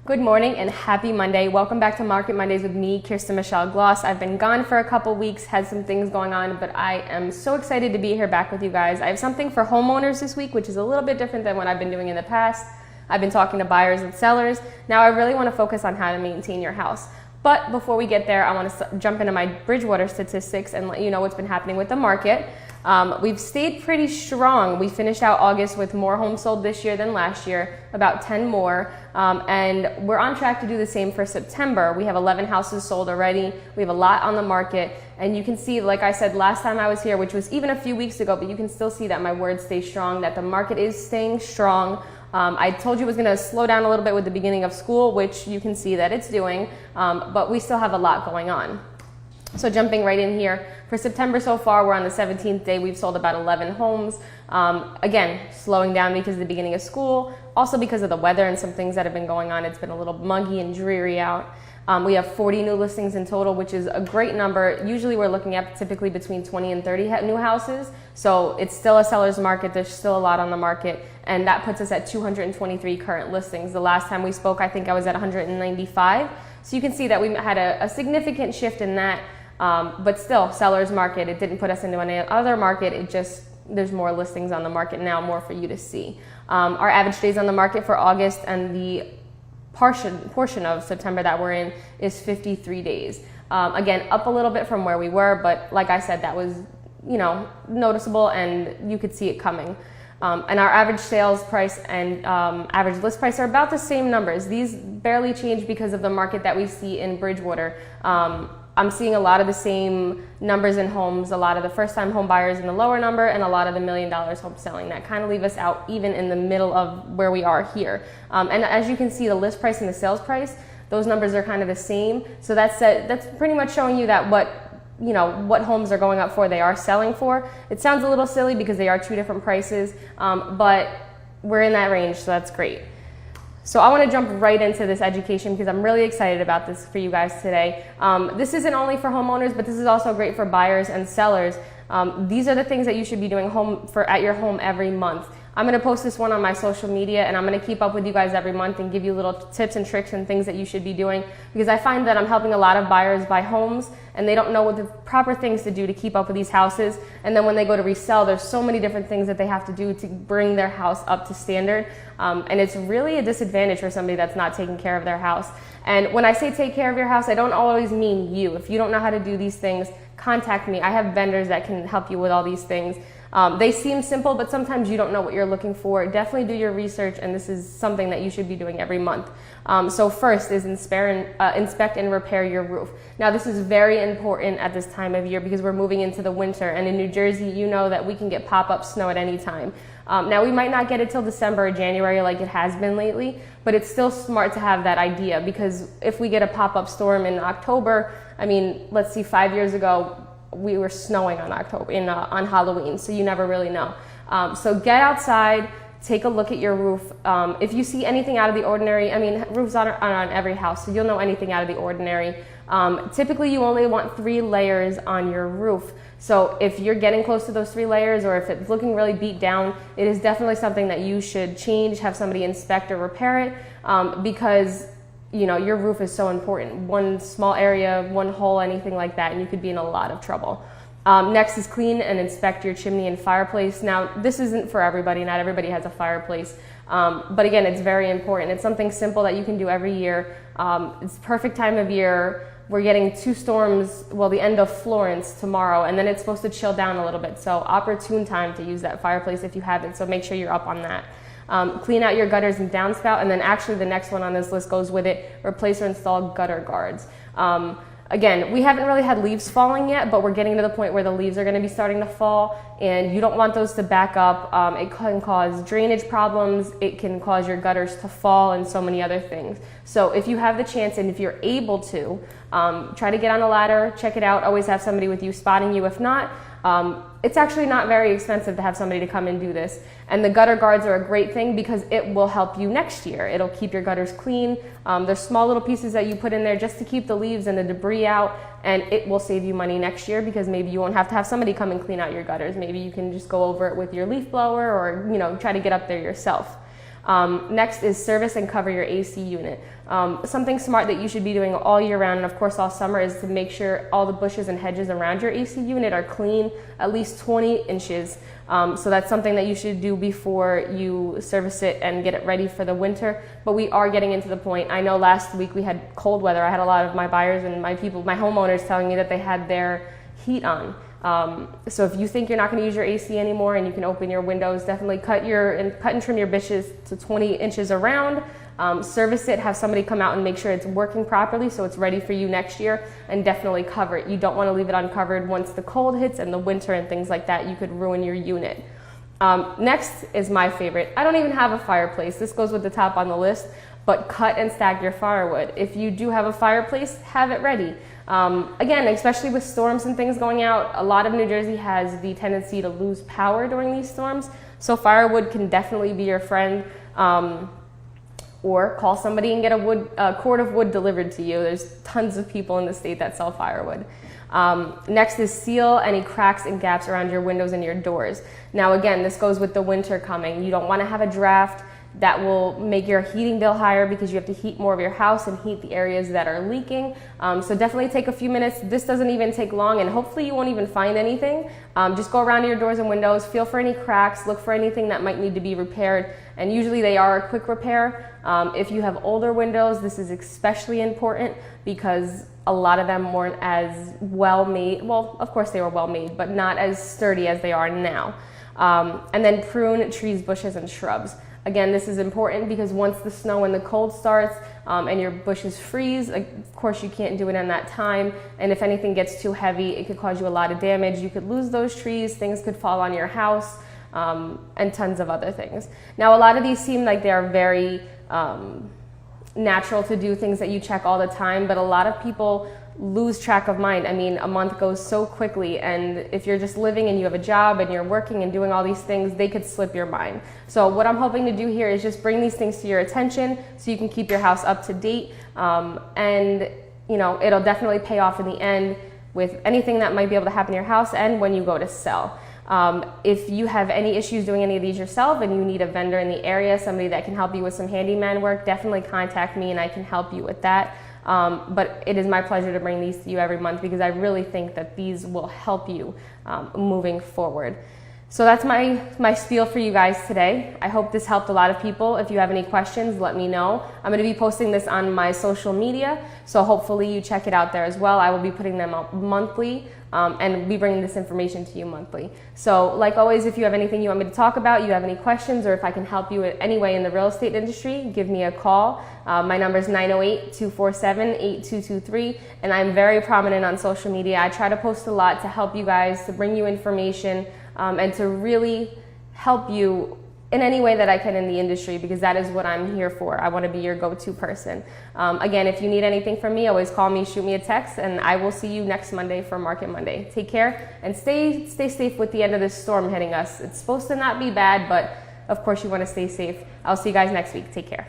Good morning and happy Monday. Welcome back to Market Mondays with me, Kirsten Michelle Gloss. I've been gone for a couple weeks, had some things going on, but I am so excited to be here back with you guys. I have something for homeowners this week, which is a little bit different than what I've been doing in the past. I've been talking to buyers and sellers. Now I really want to focus on how to maintain your house. But before we get there, I want to jump into my Bridgewater statistics and let you know what's been happening with the market. We've stayed pretty strong. We finished out August with more homes sold this year than last year, about 10 more. And we're on track to do the same for September. We have 11 houses sold already. We have a lot on the market. And you can see, like I said last time I was here, which was even a few weeks ago, but you can still see that my words stay strong, that the market is staying strong. I told you it was going to slow down a little bit with the beginning of school, which you can see that it's doing, but we still have a lot going on. So jumping right in here, for September so far, we're on the 17th day. We've sold about 11 homes. Again, slowing down because of the beginning of school, also because of the weather and some things that have been going on. It's been a little muggy and dreary out. We have 40 new listings in total, which is a great number. Usually we're looking at typically between 20 and 30 new houses. So it's still a seller's market. There's still a lot on the market. And that puts us at 223 current listings. The last time we spoke, I think I was at 195. So you can see that we had a significant shift in that. But still, seller's market. It didn't put us into any other market. It just, there's more listings on the market now, more for you to see. Our average days on the market for August and the portion of September that we're in is 53 days. Again, up a little bit from where we were, but like I said, that was, noticeable and you could see it coming. And our average sales price and average list price are about the same numbers. These barely change because of the market that we see in Bridgewater. I'm seeing a lot of the same numbers in homes, a lot of the first-time home buyers in the lower number, and a lot of the $1 million home selling. That kind of leave us out even in the middle of where we are here. And as you can see, the list price and the sales price, those numbers are kind of the same. So that's pretty much showing you that what homes are going up for, they are selling for. It sounds a little silly because they are two different prices, but we're in that range, so that's great. So I want to jump right into this education because I'm really excited about this for you guys today. This isn't only for homeowners, but this is also great for buyers and sellers. These are the things that you should be doing at your home every month. I'm going to post this one on my social media, and I'm going to keep up with you guys every month and give you little tips and tricks and things that you should be doing, because I find that I'm helping a lot of buyers buy homes and they don't know what the proper things to do to keep up with these houses. And then when they go to resell, there's so many different things that they have to do to bring their house up to standard. And it's really a disadvantage for somebody that's not taking care of their house. And when I say take care of your house, I don't always mean you. If you don't know how to do these things, contact me. I have vendors that can help you with all these things. They seem simple, but sometimes you don't know what you're looking for. Definitely do your research, and this is something that you should be doing every month. So first is inspect and repair your roof. Now this is very important at this time of year because we're moving into the winter, and in New Jersey, you know that we can get pop-up snow at any time. Now we might not get it till December or January like it has been lately, but it's still smart to have that idea, because if we get a pop-up storm in October, I mean, let's see, 5 years ago, we were snowing on on Halloween, so you never really know. So get outside, take a look at your roof. If you see anything out of the ordinary, I mean, roofs aren't on every house, so you'll know anything out of the ordinary. Typically, you only want 3 layers on your roof. So if you're getting close to those 3 layers, or if it's looking really beat down, it is definitely something that you should change, have somebody inspect or repair it, because your roof is so important. One small area, one hole, anything like that, and you could be in a lot of trouble. Next is clean and inspect your chimney and fireplace. Now, this isn't for everybody. Not everybody has a fireplace. But again, it's very important. It's something simple that you can do every year. It's the perfect time of year. We're getting 2 storms, well, the end of Florence tomorrow, and then it's supposed to chill down a little bit. So opportune time to use that fireplace if you haven't. So make sure you're up on that. Clean out your gutters and downspout, and then actually the next one on this list goes with it: replace or install gutter guards. Again, we haven't really had leaves falling yet, but we're getting to the point where the leaves are going to be starting to fall, and you don't want those to back up. It can cause drainage problems, it can cause your gutters to fall, and so many other things. So if you have the chance and if you're able to, try to get on a ladder, check it out. Always have somebody with you spotting you. If not, it's actually not very expensive to have somebody to come and do this. And the gutter guards are a great thing because it will help you next year. It'll keep your gutters clean. There's small little pieces that you put in there just to keep the leaves and the debris out, and it will save you money next year because maybe you won't have to have somebody come and clean out your gutters. Maybe you can just go over it with your leaf blower, or try to get up there yourself. Next is service and cover your AC unit. Something smart that you should be doing all year round, and of course all summer, is to make sure all the bushes and hedges around your AC unit are clean, at least 20 inches. So that's something that you should do before you service it and get it ready for the winter. But we are getting into the point. I know last week we had cold weather. I had a lot of my buyers and my homeowners telling me that they had their heat on. So if you think you're not going to use your AC anymore and you can open your windows, definitely cut and trim your bushes to 20 inches around. Service it, have somebody come out and make sure it's working properly so it's ready for you next year, and definitely cover it. You don't want to leave it uncovered. Once the cold hits and the winter and things like that, you could ruin your unit. Next is my favorite. I don't even have a fireplace. This goes with the top on the list, but cut and stack your firewood. If you do have a fireplace, have it ready. Again, especially with storms and things going out, a lot of New Jersey has the tendency to lose power during these storms, so firewood can definitely be your friend. Or call somebody and get a cord of wood delivered to you. There's tons of people in the state that sell firewood. Next is seal any cracks and gaps around your windows and your doors. Now again, this goes with the winter coming. You don't want to have a draft that will make your heating bill higher because you have to heat more of your house and heat the areas that are leaking. So definitely take a few minutes. This doesn't even take long, and hopefully you won't even find anything. Just go around your doors and windows, feel for any cracks, look for anything that might need to be repaired, and usually they are a quick repair. If you have older windows, this is especially important because a lot of them weren't as well made. Well, of course they were well made, but not as sturdy as they are now. And then prune trees, bushes, and shrubs. Again, this is important because once the snow and the cold starts and your bushes freeze, of course you can't do it in that time. And if anything gets too heavy, it could cause you a lot of damage. You could lose those trees, things could fall on your house, and tons of other things. Now, a lot of these seem like they are very natural to do, things that you check all the time, but a lot of people lose track of mind. I mean, a month goes so quickly, and if you're just living and you have a job and you're working and doing all these things, they could slip your mind. So what I'm hoping to do here is just bring these things to your attention so you can keep your house up to date, and you know, it'll definitely pay off in the end with anything that might be able to happen in your house and when you go to sell. If you have any issues doing any of these yourself and you need a vendor in the area, somebody that can help you with some handyman work, definitely contact me and I can help you with that. But it is my pleasure to bring these to you every month because I really think that these will help you moving forward. So that's my spiel for you guys today. I hope this helped a lot of people. If you have any questions, let me know. I'm going to be posting this on my social media, so hopefully you check it out there as well. I will be putting them out monthly and be bringing this information to you monthly. So like always, if you have anything you want me to talk about, you have any questions, or if I can help you in any way in the real estate industry, give me a call. My number is 908-247-8223, and I'm very prominent on social media. I try to post a lot to help you guys, to bring you information, and to really help you in any way that I can in the industry, because that is what I'm here for. I want to be your go-to person. Again, if you need anything from me, always call me, shoot me a text, and I will see you next Monday for Market Monday. Take care and stay safe with the end of this storm hitting us. It's supposed to not be bad, but of course you want to stay safe. I'll see you guys next week. Take care.